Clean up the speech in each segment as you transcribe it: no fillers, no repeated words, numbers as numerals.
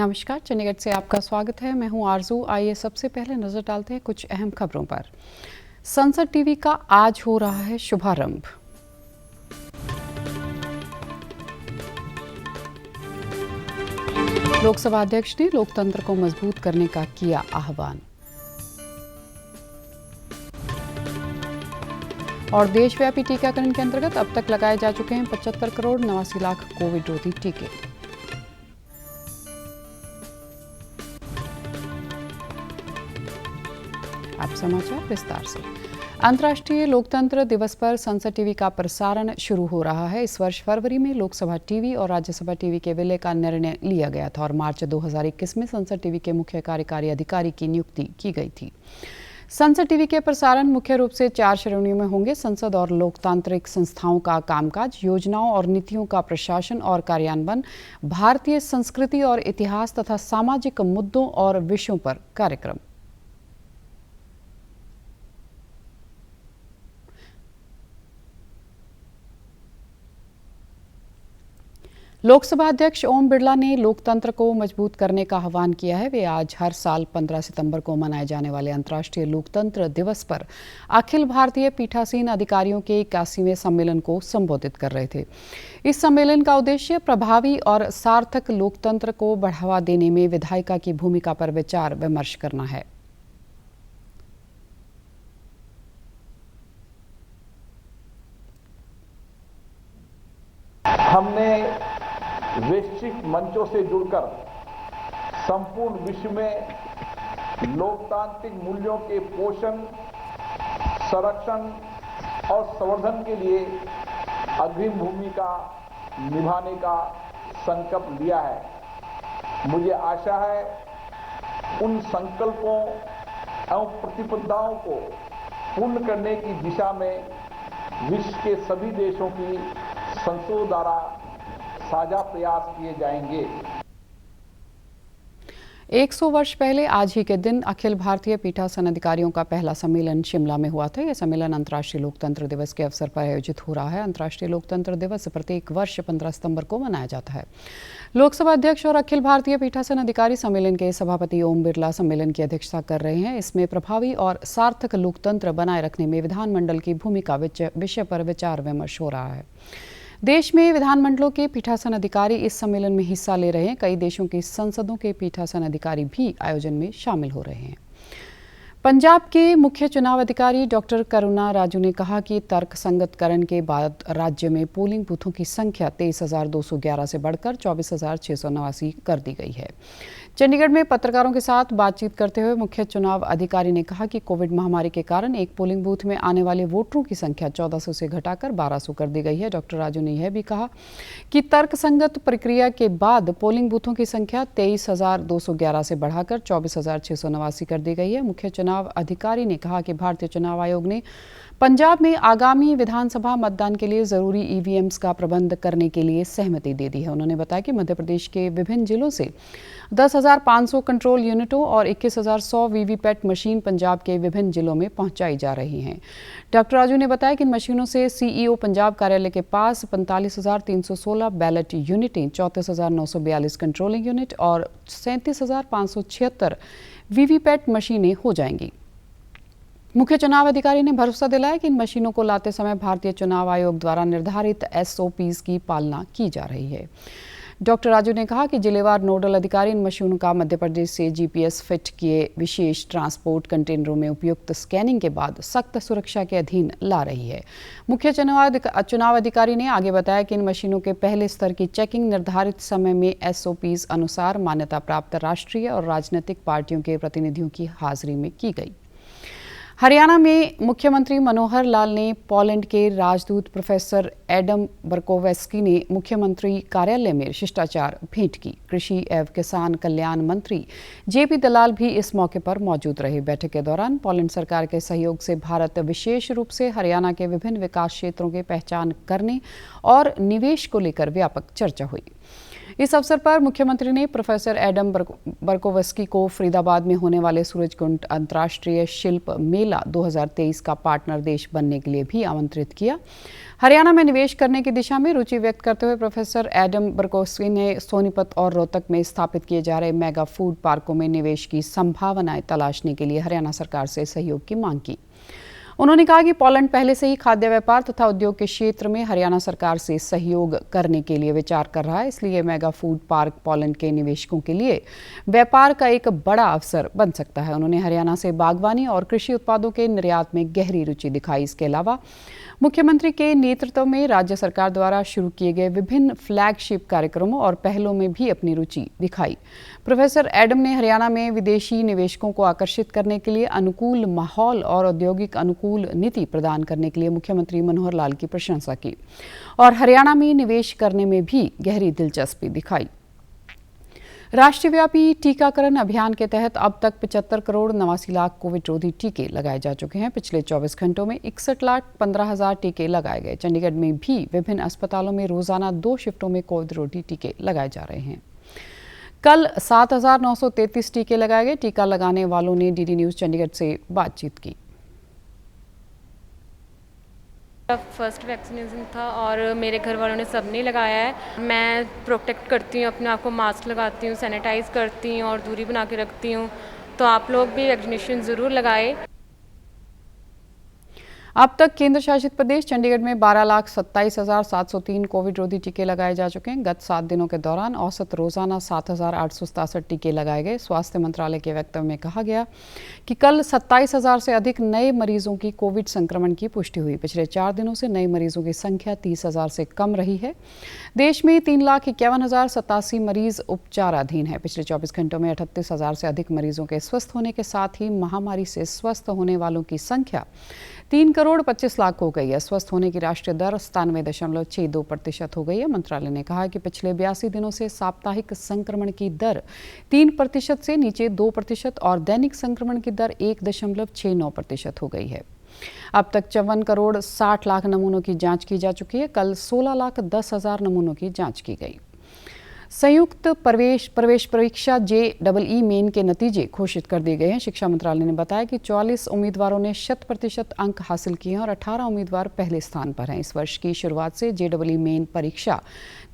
नमस्कार, चंडीगढ़ से आपका स्वागत है। मैं हूं आरजू। आइए सबसे पहले नजर डालते हैं कुछ अहम खबरों पर। संसद टीवी का आज हो रहा है शुभारंभ। लोकसभा अध्यक्ष ने लोकतंत्र को मजबूत करने का किया आह्वान। और देशव्यापी टीकाकरण के अंतर्गत अब तक लगाए जा चुके हैं 75 करोड़ 89 लाख कोविड रोधी टीके। अब समाचार विस्तार से। अंतर्राष्ट्रीय लोकतंत्र दिवस पर संसद टीवी का प्रसारण शुरू हो रहा है। इस वर्ष फरवरी में लोकसभा टीवी और राज्यसभा टीवी के विलय का निर्णय लिया गया था और मार्च 2021 में संसद टीवी के मुख्य कार्यकारी अधिकारी की नियुक्ति की गई थी। संसद टीवी के प्रसारण मुख्य रूप से 4 श्रेणियों में होंगे: संसद और लोकतांत्रिक संस्थाओं का कामकाज, योजनाओं और नीतियों का प्रशासन और कार्यान्वयन, भारतीय संस्कृति और इतिहास तथा सामाजिक मुद्दों और विषयों पर कार्यक्रम। लोकसभा अध्यक्ष ओम बिरला ने लोकतंत्र को मजबूत करने का आह्वान किया है। वे आज हर साल 15 सितंबर को मनाए जाने वाले अंतर्राष्ट्रीय लोकतंत्र दिवस पर अखिल भारतीय पीठासीन अधिकारियों के 81वें सम्मेलन को संबोधित कर रहे थे। इस सम्मेलन का उद्देश्य प्रभावी और सार्थक लोकतंत्र को बढ़ावा देने में विधायिका की भूमिका पर विचार विमर्श करना है। हमने वैश्विक मंचों से जुड़कर संपूर्ण विश्व में लोकतांत्रिक मूल्यों के पोषण, संरक्षण और संवर्धन के लिए अग्रिम भूमिका निभाने का संकल्प लिया है। मुझे आशा है उन संकल्पों एवं प्रतिबद्धताओं को पूर्ण करने की दिशा में विश्व के सभी देशों की संसदों द्वारा साझा प्रयास किए जाएंगे। 100 वर्ष पहले आज ही के दिन अखिल भारतीय पीठासीन अधिकारियों का पहला सम्मेलन शिमला में हुआ था। यह सम्मेलन अंतर्राष्ट्रीय लोकतंत्र दिवस के अवसर पर आयोजित हो रहा है। अंतर्राष्ट्रीय लोकतंत्र दिवस प्रत्येक वर्ष 15 सितंबर को मनाया जाता है। लोकसभा अध्यक्ष और अखिल भारतीय पीठासीन अधिकारी सम्मेलन के सभापति ओम बिरला सम्मेलन की अध्यक्षता कर रहे हैं। इसमें प्रभावी और सार्थक लोकतंत्र बनाए रखने में विधानमंडल की भूमिका विषय पर विचार विमर्श हो रहा है। देश में विधानमंडलों के पीठासीन अधिकारी इस सम्मेलन में हिस्सा ले रहे हैं। कई देशों की संसदों के पीठासीन अधिकारी भी आयोजन में शामिल हो रहे हैं। पंजाब के मुख्य चुनाव अधिकारी डॉक्टर करुणा राजू ने कहा कि तर्कसंगतकरण के बाद राज्य में पोलिंग बूथों की संख्या 23,211 से बढ़कर 24,689 कर दी गई है। चंडीगढ़ में पत्रकारों के साथ बातचीत करते हुए मुख्य चुनाव अधिकारी ने कहा कि कोविड महामारी के कारण एक पोलिंग बूथ में आने वाले वोटरों की संख्या 1400 से घटाकर 1200 कर दी गई है। डॉक्टर राजू ने यह भी कहा कि तर्कसंगत प्रक्रिया के बाद पोलिंग बूथों की संख्या 23,211 से बढ़ाकर 24,689 कर दी गई है। मुख्य चुनाव अधिकारी ने कहा कि भारतीय चुनाव आयोग ने पंजाब में आगामी विधानसभा मतदान के लिए जरूरी ईवीएम्स का प्रबंध करने के लिए सहमति दे दी है। उन्होंने बताया कि मध्य प्रदेश के विभिन्न जिलों से 10,500 कंट्रोल यूनिटों और 21,100 वीवीपैट मशीन पंजाब के विभिन्न जिलों में पहुंचाई जा रही हैं। डॉक्टर राजू ने बताया कि इन मशीनों से सीईओ पंजाब कार्यालय के पास 45,316 बैलेट यूनिटें, 34,942 कंट्रोलिंग यूनिट और 37,576 वीवीपैट मशीनें हो जाएंगी। मुख्य चुनाव अधिकारी ने भरोसा दिलाया कि इन मशीनों को लाते समय भारतीय चुनाव आयोग द्वारा निर्धारित एसओपीज की पालना की जा रही है। डॉक्टर राजू ने कहा कि जिलेवार नोडल अधिकारी इन मशीनों का मध्य प्रदेश से जीपीएस फिट किए विशेष ट्रांसपोर्ट कंटेनरों में उपयुक्त स्कैनिंग के बाद सख्त सुरक्षा के अधीन ला रही है। मुख्य चुनाव अधिकारी ने आगे बताया कि इन मशीनों के पहले स्तर की चेकिंग निर्धारित समय में एसओपीज अनुसार मान्यता प्राप्त राष्ट्रीय और राजनीतिक पार्टियों के प्रतिनिधियों की हाजिरी में की गई। हरियाणा में मुख्यमंत्री मनोहर लाल ने पोलैंड के राजदूत प्रोफेसर एडम बर्कोवेस्की ने मुख्यमंत्री कार्यालय में शिष्टाचार भेंट की। कृषि एवं किसान कल्याण मंत्री जेपी दलाल भी इस मौके पर मौजूद रहे। बैठक के दौरान पोलैंड सरकार के सहयोग से भारत विशेष रूप से हरियाणा के विभिन्न विकास क्षेत्रों की पहचान करने और निवेश को लेकर व्यापक चर्चा हुई। इस अवसर पर मुख्यमंत्री ने प्रोफेसर एडम बर्कोवस्की को फरीदाबाद में होने वाले सूरजकुंड अंतर्राष्ट्रीय शिल्प मेला 2023 का पार्टनर देश बनने के लिए भी आमंत्रित किया। हरियाणा में निवेश करने की दिशा में रुचि व्यक्त करते हुए प्रोफेसर एडम बर्कोवस्की ने सोनीपत और रोहतक में स्थापित किए जा रहे मेगा फूड पार्कों में निवेश की संभावनाएं तलाशने के लिए हरियाणा सरकार से सहयोग की मांग की। उन्होंने कहा कि पोलैंड पहले से ही खाद्य व्यापार तथा उद्योग के क्षेत्र में हरियाणा सरकार से सहयोग करने के लिए विचार कर रहा है, इसलिए मेगा फूड पार्क पोलैंड के निवेशकों के लिए व्यापार का एक बड़ा अवसर बन सकता है। उन्होंने हरियाणा से बागवानी और कृषि उत्पादों के निर्यात में गहरी रुचि दिखाई। इसके अलावा मुख्यमंत्री के नेतृत्व में राज्य सरकार द्वारा शुरू किए गए विभिन्न फ्लैगशिप कार्यक्रमों और पहलों में भी अपनी रुचि दिखाई। प्रोफेसर एडम ने हरियाणा में विदेशी निवेशकों को आकर्षित करने के लिए अनुकूल माहौल और औद्योगिक अनुकूल नीति प्रदान करने के लिए मुख्यमंत्री मनोहर लाल की प्रशंसा की और हरियाणा में निवेश करने में भी गहरी दिलचस्पी दिखाई। राष्ट्रव्यापी टीकाकरण अभियान के तहत अब तक 75 करोड़ 89 लाख कोविड रोधी टीके लगाए जा चुके हैं। पिछले 24 घंटों में 61,15,000 टीके लगाए गए। चंडीगढ़ में भी विभिन्न अस्पतालों में रोजाना 2 शिफ्टों में कोविड रोधी टीके लगाए जा रहे हैं। कल 7,933 टीके लगाए गए। टीका लगाने वालों ने डीडी न्यूज चंडीगढ़ से बातचीत की। फर्स्ट वैक्सीनेशन था और मेरे घर वालों ने सबने लगाया है। मैं प्रोटेक्ट करती हूँ अपने आप को, मास्क लगाती हूँ, सैनिटाइज करती हूँ और दूरी बना के रखती हूँ। तो आप लोग भी वैक्सीनेशन ज़रूर लगाएं। अब तक केंद्र शासित प्रदेश चंडीगढ़ में 12,27,703 कोविड रोधी टीके लगाए जा चुके हैं। गत 7 दिनों के दौरान औसत रोजाना 7,867 टीके लगाए गए। स्वास्थ्य मंत्रालय के वक्तव्य में कहा गया कि कल 27,000 से अधिक नए मरीजों की कोविड संक्रमण की पुष्टि हुई। पिछले 4 दिनों से नए मरीजों की संख्या 30,000 से कम रही है। देश में 3,51,087 मरीज उपचाराधीन है। पिछले 24 घंटों में 38,000 से अधिक मरीजों के स्वस्थ होने के साथ ही महामारी से स्वस्थ होने वालों की संख्या 3 करोड़ 25 लाख हो गई है। स्वस्थ होने की राष्ट्रीय दर 97.62% हो गई है। मंत्रालय ने कहा कि पिछले 82 दिनों से साप्ताहिक संक्रमण की दर 3% से नीचे 2% और दैनिक संक्रमण की दर 1.69% हो गई है। अब तक 54 करोड़ 60 लाख नमूनों की जांच की जा चुकी है। कल 16,10,000 नमूनों की जांच की गई। संयुक्त प्रवेश परीक्षा JEE मेन के नतीजे घोषित कर दिए गए हैं। शिक्षा मंत्रालय ने बताया कि 44 उम्मीदवारों ने 100% अंक हासिल किए हैं और 18 उम्मीदवार पहले स्थान पर हैं। इस वर्ष की शुरुआत से JEE मेन परीक्षा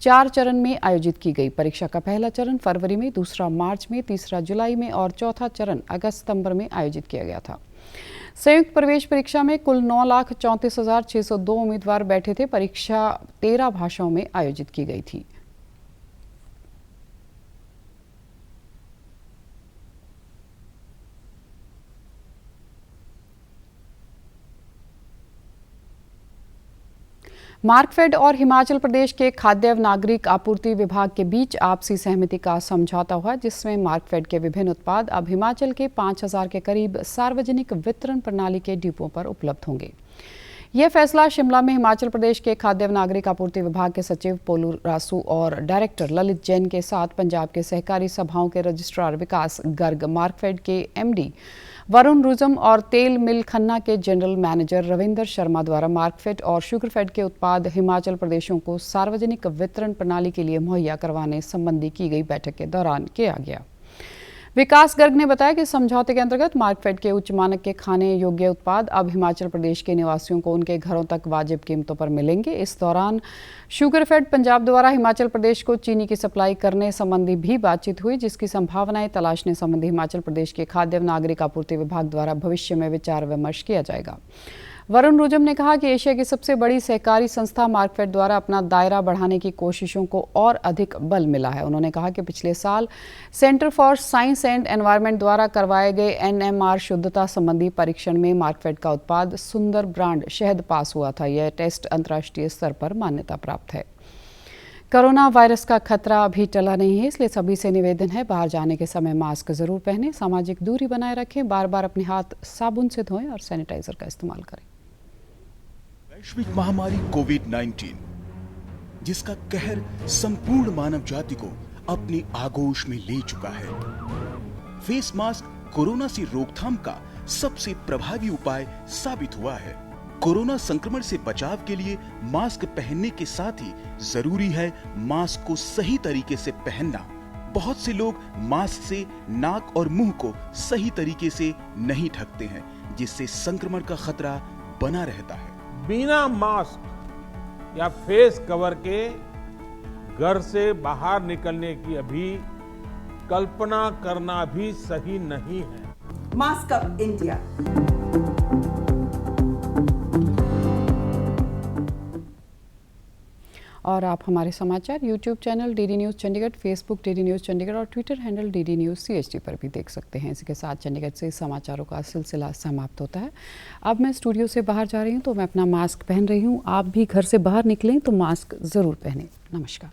4 चरण में आयोजित की गई। परीक्षा का पहला चरण फरवरी में, दूसरा मार्च में, तीसरा जुलाई में और चौथा चरण अगस्त-सितंबर में आयोजित किया गया था। संयुक्त प्रवेश परीक्षा में कुल 9,34,602 उम्मीदवार बैठे थे। परीक्षा 13 भाषाओं में आयोजित की गई थी। मार्कफेड और हिमाचल प्रदेश के खाद्य एवं नागरिक आपूर्ति विभाग के बीच आपसी सहमति का समझौता हुआ, जिसमें मार्कफेड के विभिन्न उत्पाद अब हिमाचल के 5,000 के करीब सार्वजनिक वितरण प्रणाली के डिपों पर उपलब्ध होंगे। यह फैसला शिमला में हिमाचल प्रदेश के खाद्य एवं नागरिक आपूर्ति विभाग के सचिव पोलू रासू और डायरेक्टर ललित जैन के साथ पंजाब के सहकारी सभाओं के रजिस्ट्रार विकास गर्ग, मार्कफेड के MD वरुण रुजम और तेल मिल खन्ना के जनरल मैनेजर रविंदर शर्मा द्वारा मार्कफेड और शुगरफेड के उत्पाद हिमाचल प्रदेशों को सार्वजनिक वितरण प्रणाली के लिए मुहैया करवाने संबंधी की गई बैठक के दौरान किया गया। विकास गर्ग ने बताया कि समझौते के अंतर्गत मार्कफेड के उच्च मानक के खाने योग्य उत्पाद अब हिमाचल प्रदेश के निवासियों को उनके घरों तक वाजिब कीमतों पर मिलेंगे। इस दौरान शुगरफेड पंजाब द्वारा हिमाचल प्रदेश को चीनी की सप्लाई करने संबंधी भी बातचीत हुई, जिसकी संभावनाएं तलाशने संबंधी हिमाचल प्रदेश के खाद्य एवं नागरिक आपूर्ति विभाग द्वारा भविष्य में विचार विमर्श किया जाएगा। वरुण रुजम ने कहा कि एशिया की सबसे बड़ी सहकारी संस्था मार्कफेड द्वारा अपना दायरा बढ़ाने की कोशिशों को और अधिक बल मिला है। उन्होंने कहा कि पिछले साल centre for science and environment द्वारा करवाए गए NMR शुद्धता संबंधी परीक्षण में मार्कफेड का उत्पाद सुंदर ब्रांड शहद पास हुआ था। यह टेस्ट अंतर्राष्ट्रीय स्तर पर मान्यता प्राप्त है। कोरोना वायरस का खतरा अभी टला नहीं है, इसलिए सभी से निवेदन है, बाहर जाने के समय मास्क जरूर पहनें, सामाजिक दूरी बनाए रखें, बार बार अपने हाथ साबुन से धोएं और सैनिटाइजर का इस्तेमाल करें। वैश्विक महामारी कोविड-19, जिसका कहर संपूर्ण मानव जाति को अपनी आगोश में ले चुका है। फेस मास्क कोरोना से रोकथाम का सबसे प्रभावी उपाय साबित हुआ है। कोरोना संक्रमण से बचाव के लिए मास्क पहनने के साथ ही जरूरी है मास्क को सही तरीके से पहनना। बहुत से लोग मास्क से नाक और मुंह को सही तरीके से नहीं ढकते हैं, जिससे संक्रमण का खतरा बना रहता है। बिना मास्क या फेस कवर के घर से बाहर निकलने की अभी कल्पना करना भी सही नहीं है। Mask up India. और आप हमारे समाचार YouTube channel DD news Chandigarh, Facebook DD news Chandigarh और Twitter handle DD news CHD पर भी देख सकते हैं। इसके साथ चंडीगढ़ से समाचारों का सिलसिला समाप्त होता है। अब मैं स्टूडियो से बाहर जा रही हूँ तो मैं अपना मास्क पहन रही हूँ। आप भी घर से बाहर निकलें तो मास्क ज़रूर पहनें। नमस्कार।